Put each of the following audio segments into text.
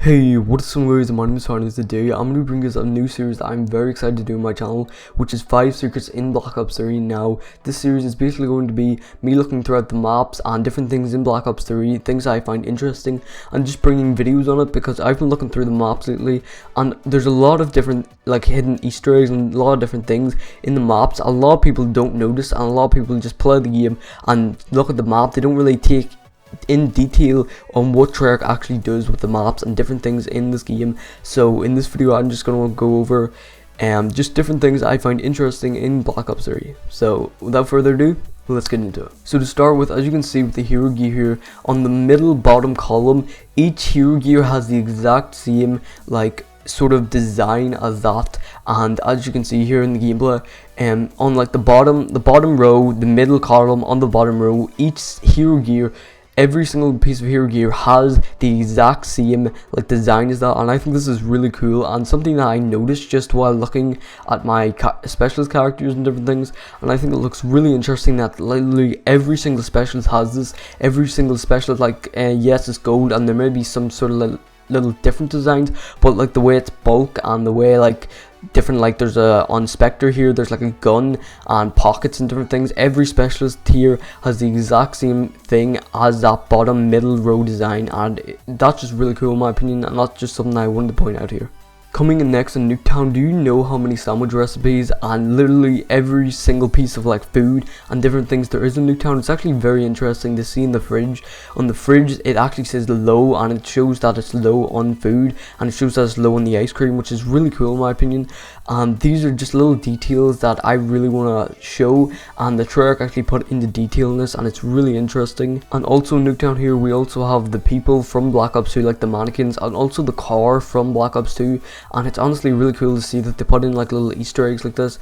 Hey, what's up guys, my name is Harness. Today I'm going to bring us a new series that I'm very excited to do on my channel, which is 5 secrets in Black Ops 3. Now, this series is basically going to be me looking throughout the maps and different things in Black Ops 3, things I find interesting, and just bringing videos on it because I've been looking through the maps lately and there's a lot of different like hidden Easter eggs and a lot of different things in the maps. A lot of people don't notice and a lot of people just play the game and look at the map. They don't really take in detail on what Treyarch actually does with the maps and different things in this game. So in this video I'm just going to go over just different things I find interesting in Black Ops 3. So without further ado, let's get into it. So to start with, as you can see with the hero gear here on the middle bottom column, each hero gear has the exact same like sort of design as that, and as you can see here in the gameplay, on like the bottom row, the middle column on the bottom row, each hero gear, every single piece of hero gear has the exact same like design as that, and I think this is really cool and something that I noticed just while looking at my specialist characters and different things, and I think it looks really interesting that literally every single specialist has this. Every single specialist, like yes, it's gold and there may be some sort of little different designs, but like the way it's bulk and the way like different, like there's a on Spectre here, there's like a gun and pockets and different things. Every specialist here has the exact same thing as that bottom middle row design, and that's just really cool in my opinion, and that's just something I wanted to point out here. Coming in next in Nuketown, do you know how many sandwich recipes and literally every single piece of like food and different things there is in Nuketown? It's actually very interesting to see in the fridge. On the fridge it actually says low, and it shows that it's low on food, and it shows that it's low on the ice cream, which is really cool in my opinion. And these are just little details that I really want to show, and the Treyarch actually put into detail in this, and it's really interesting. And also in Nuketown here we also have the people from Black Ops 2, like the mannequins, and also the car from Black Ops 2. And it's honestly really cool to see that they put in like little Easter eggs like this,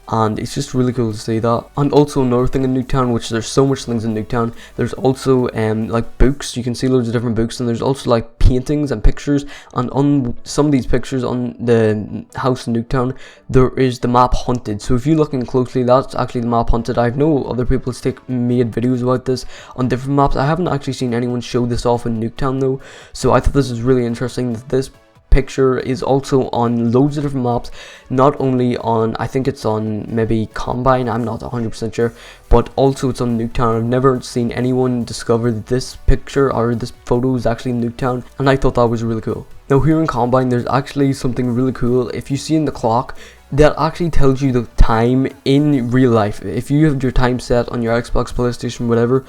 and it's just really cool to see that. And also another thing in Nuketown, which there's so much things in Nuketown, there's also like books. You can see loads of different books, and there's also like paintings and pictures, and on some of these pictures on the house in Nuketown there is the map Hunted. So if you're looking closely, that's actually the map Hunted. I know other people made videos about this on different maps. I haven't actually seen anyone show this off in Nuketown though, so I thought this is really interesting that this picture is also on loads of different maps, not only on, I think it's on maybe Combine, I'm not 100% sure, but also it's on Nuketown. I've never seen anyone discover that this picture or this photo is actually in Nuketown, and I thought that was really cool. Now here in Combine there's actually something really cool. If you see in the clock, that actually tells you the time in real life. If you have your time set on your Xbox, PlayStation, whatever,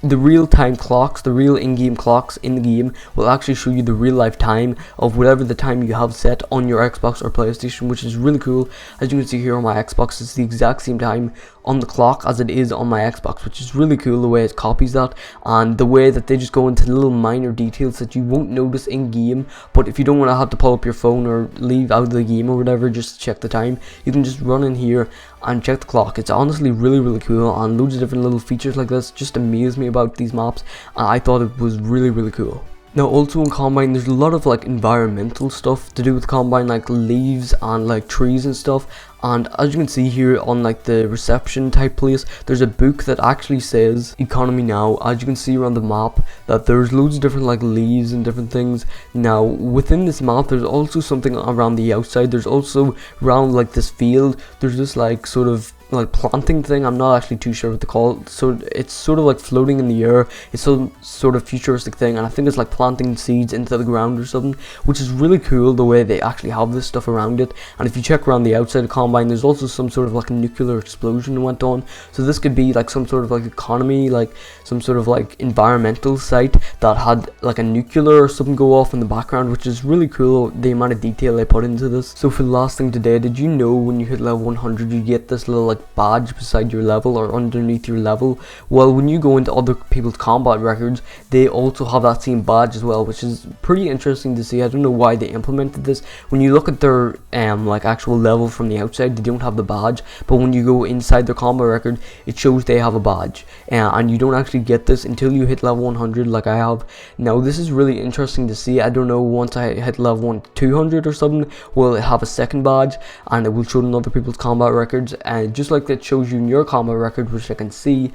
the real time clocks, the real in-game clocks in the game will actually show you the real life time of whatever the time you have set on your Xbox or PlayStation, which is really cool. As you can see here on my Xbox, it's the exact same time on the clock as it is on my Xbox, which is really cool the way it copies that, and the way that they just go into little minor details that you won't notice in game. But if you don't want to have to pull up your phone or leave out of the game or whatever just to check the time, you can just run in here and check the clock. It's honestly really cool, and loads of different little features like this just amaze me about these maps, and I thought it was really cool. Now also in Combine there's a lot of like environmental stuff to do with Combine, like leaves and like trees and stuff. And as you can see here on like the reception type place, there's a book that actually says economy now. As you can see around the map that there's loads of different like leaves and different things. Now within this map there's also something around the outside. There's also around like this field, there's this like sort of like planting thing. I'm not actually too sure what to call it. So it's sort of like floating in the air. It's some sort of futuristic thing, and I think it's like planting seeds into the ground or something, which is really cool the way they actually have this stuff around it. And if you check around the outside of Combine, there's also some sort of like a nuclear explosion went on, so this could be like some sort of like economy, like some sort of like environmental site that had like a nuclear or something go off in the background, which is really cool the amount of detail they put into this. So for the last thing today, did you know when you hit level 100 you get this little like badge beside your level or underneath your level? Well, when you go into other people's combat records, they also have that same badge as well, which is pretty interesting to see. I don't know why they implemented this. When you look at their like actual level from the outside, they don't have the badge, but when you go inside their combat record it shows they have a badge, and you don't actually get this until you hit level 100 like I have. Now this is really interesting to see. I don't know, once I hit level 200 or something, will it have a second badge and it will show in other people's combat records, and just like that shows you in your combat record, which I can see,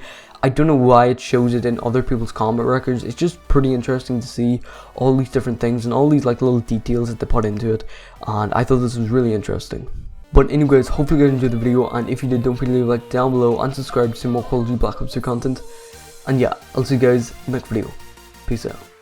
I don't know why it shows it in other people's combat records. It's just pretty interesting to see all these different things and all these like little details that they put into it, and I thought this was really interesting. But anyways, hopefully you guys enjoyed the video, and if you did, don't forget to leave a like down below and subscribe to see more quality Black Ops 2 content. And yeah, I'll see you guys in the next video. Peace out.